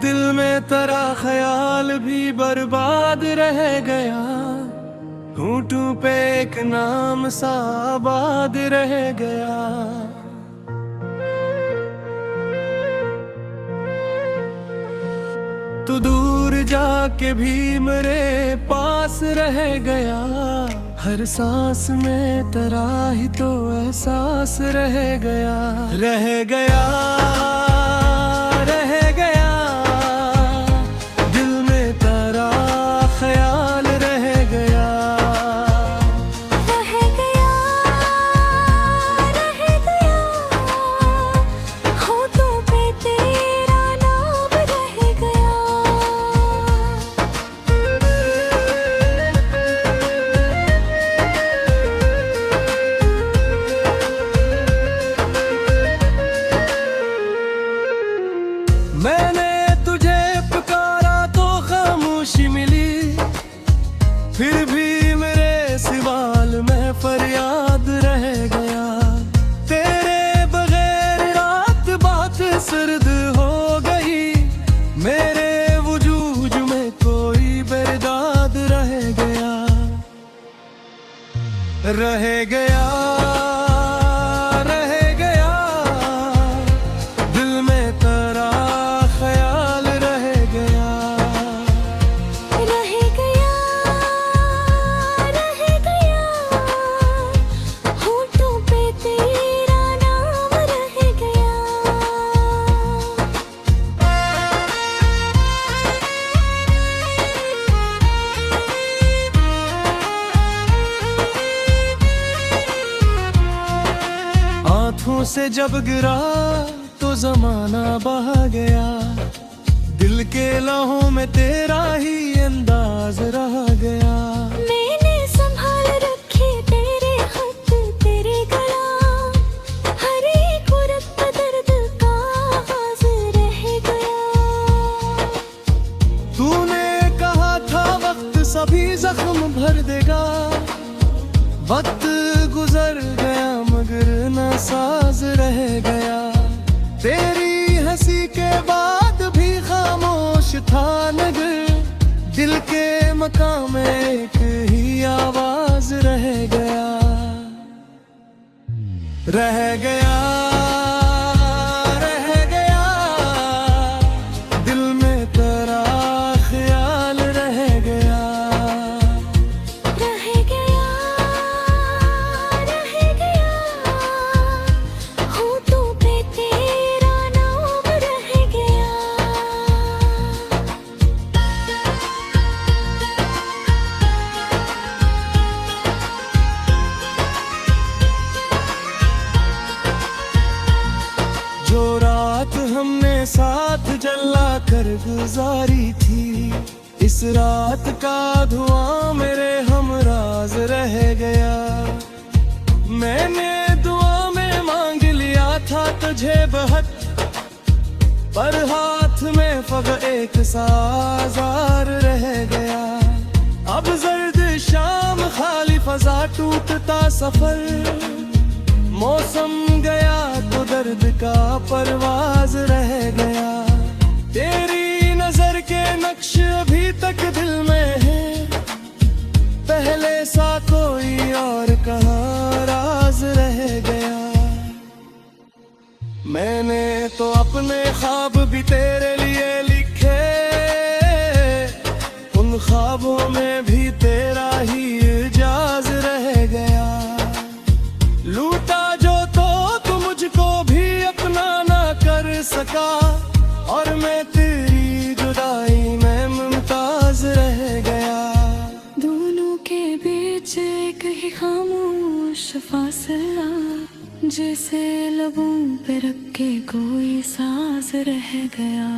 दिल में तेरा ख्याल भी बर्बाद रह गया। होंठों पे एक नाम सा आबाद रह गया। तू दूर जाके भी मेरे पास रह गया। हर सांस में तेरा ही तो एहसास रह गया। रह गया, रह गया, दिल में तेरा ख्याल रह गया। रह गया, रह गया, होठों पे तेरा नाम रह गया। मैंने तुझे पुकारा तो खामोशी मिली। फिर भी मेरे सवाल में फरियाद रह गया। तेरे बगैर रात बहुत सर्द हो गई। मेरे वजूद में कोई बेदाद रह गया। रह गया, रह गया, दिल में तेरा ख्याल रह गया। रह गया, रह गया, होठों पे तेरा नाम रह गया। आँखों से जब गिरा तो जमाना बह गया। दिल के लहों में तेरा ही अंदाज रह गया। मैंने संभाल रखे तेरे हाथ तेरे गला। हर एक रत्न दर्द का आगाज रह गया। तूने कहा था वक्त सभी जख्म भर देगा। वक्त गुजर गया मगर नासाज रह गया। तेरी हंसी के बाद भी खामोश था नगर। दिल के मकाम में एक ही आवाज रह गया। रह गया, रह गया, दिल में तेरा ख्याल रह गया। रह गया, रह गया, होठों पे तेरा नाम रह गया। जो रात हमने साथ जला कर गुजारी थी। इस रात का धुआं मेरे हमराज रह गया। मैंने दुआ में मांग लिया था तुझे बहुत। पर हाथ में फग एक साजार रह गया। अब जर्द शाम खाली फजा टूटता सफर। मौसम गया तो दर्द का परवाज रह गया। तेरी नजर के नक्श अभी तक दिल में है। पहले सा कोई और कहाँ राज रह गया। मैंने तो अपने ख्वाब भी तेरे लिए लिखे। उन ख्वाबों में भी तेरा ही इजाज रह गया। लूटा जो तो तू मुझको भी अपना ना कर सका। और मैं तेरी जुदाई में मुमताज रह गया। दोनों के बीच एक ही खामोश फासला। जैसे लबों पे रख के कोई सांस रह गया।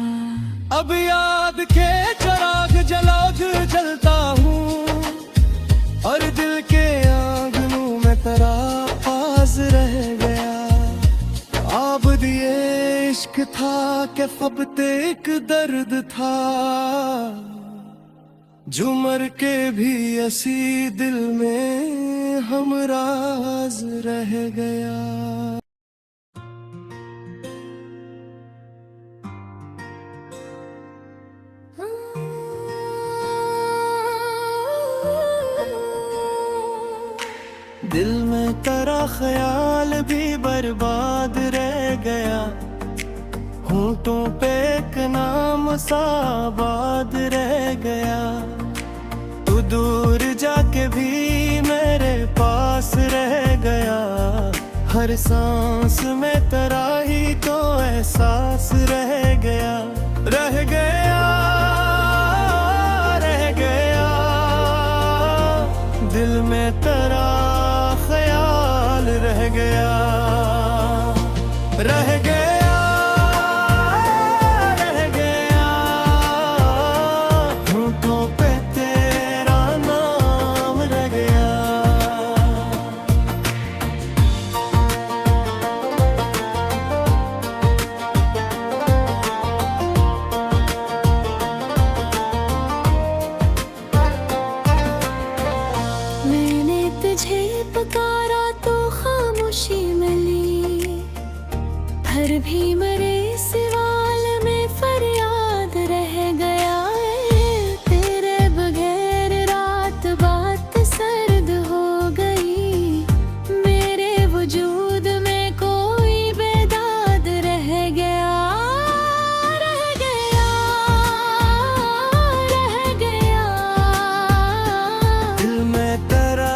अब याद के चिराग जलाग जलता हूँ। और दिल के आंगनों में तेरा पास रह गया। आब दिए इश्क था के फबते एक दर्द था। झुमर के भी असी दिल में हमराज रह गया। दिल में तेरा ख्याल भी बर्बाद रह गया, होंठों पे एक नाम सा आबाद रह गया। तू दूर जाके भी मेरे पास रह गया, हर सांस में तेरा ही तो एहसास रह गया। रह गया, रह गया, दिल में तेरा ख्याल रह गया, रह गया, रह गया, होंठों पे तेरा नाम रह गया। मैंने तुझे पुकारा तो खामोशी मिली, फिर भी मेरे सवाल में फरियाद रह गया है। तेरे बगैर रात बात सर्द हो गई, मेरे वजूद में कोई बेदाद रह गया, रह गया, रह गया। दिल में तेरा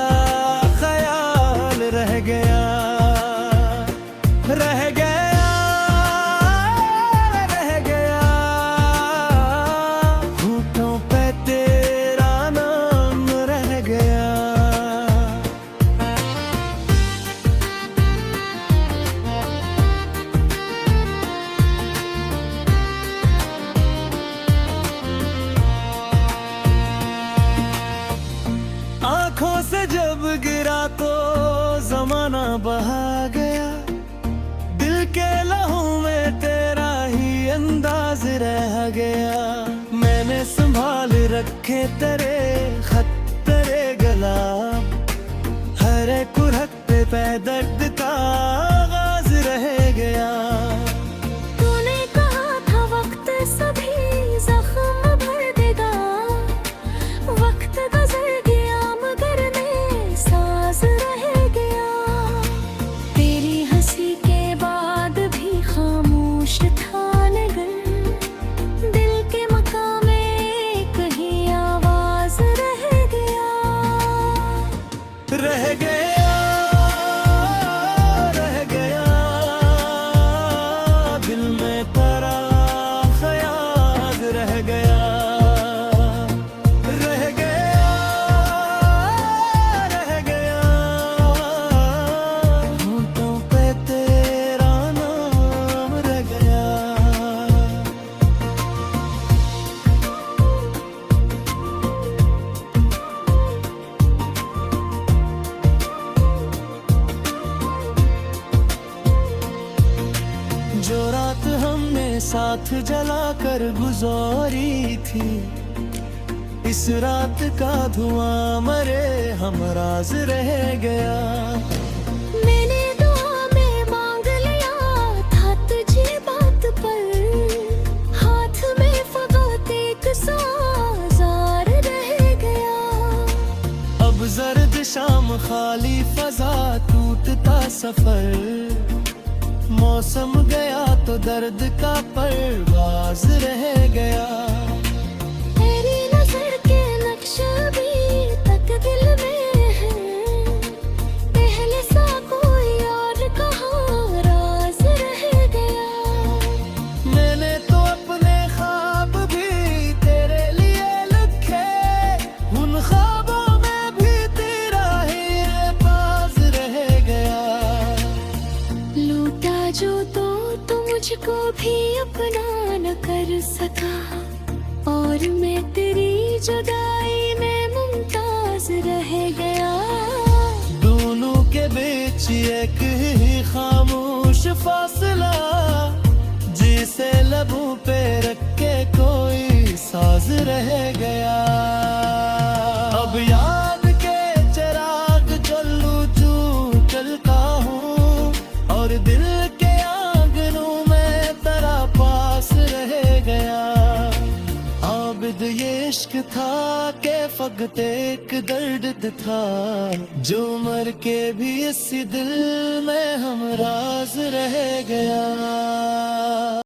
ख्याल रह गया, रह गया, रह गया, होंठों पे तेरा नाम रह गया। आंखों से जब गिरा तो जमाना बहा गया, दिल के लहू में तेरा ही अंदाज रह गया। मैंने संभाल रखे तेरे खत तेरे गुलाब, हर एक कुरहत पे दर्द का आगाज रह गया। तूने कहा था वक्त सभी जख्म भर देगा, वक्त गुजर गया मगर मैं सांस रह गया। तेरी हंसी के बाद भी खामोश था नगर, दिल के मकाम में कहीं आवाज रह गया, रह गया, रह गया, दिल में तेरा ख्याल रह गया, रह गया, रह गया, होंठों पे तेरा नाम रह गया। जो रात हमने साथ जलाकर गुजारी थी, इस रात का धुआं मरे हमराज रह गया। मैंने दुआ में मांग लिया था तुझे बात पर, हाथ में फकत एक साजार रह गया। अब जर्द शाम खाली फजा टूटता सफर, मौसम गया तो दर्द का परवाज रह गया। तेरी नजर के नक्शा भी तक दिल में है, पहले सा कोई और कहाँ राज रह गया। मैंने तो अपने ख्वाब भी तेरे लिए लिखे, उन ख्वाबों में भी तेरा ही पास रह गया। लूटा जो तो मुझको भी अपना न कर सका, और मैं तेरी जुदाई में मुमताज रह गया। दोनों के बीच एक ही खामोश फासला, जिसे लबों पे रख के कोई साज रह गया। अब याद के चिराग जलूं चूं चलता हूँ, और दिल के आंगनों में तेरा पास रह गया। आबिद ये इश्क था के फकत एक दर्द था जो मर के भी इसी दिल में हम राज रह गया।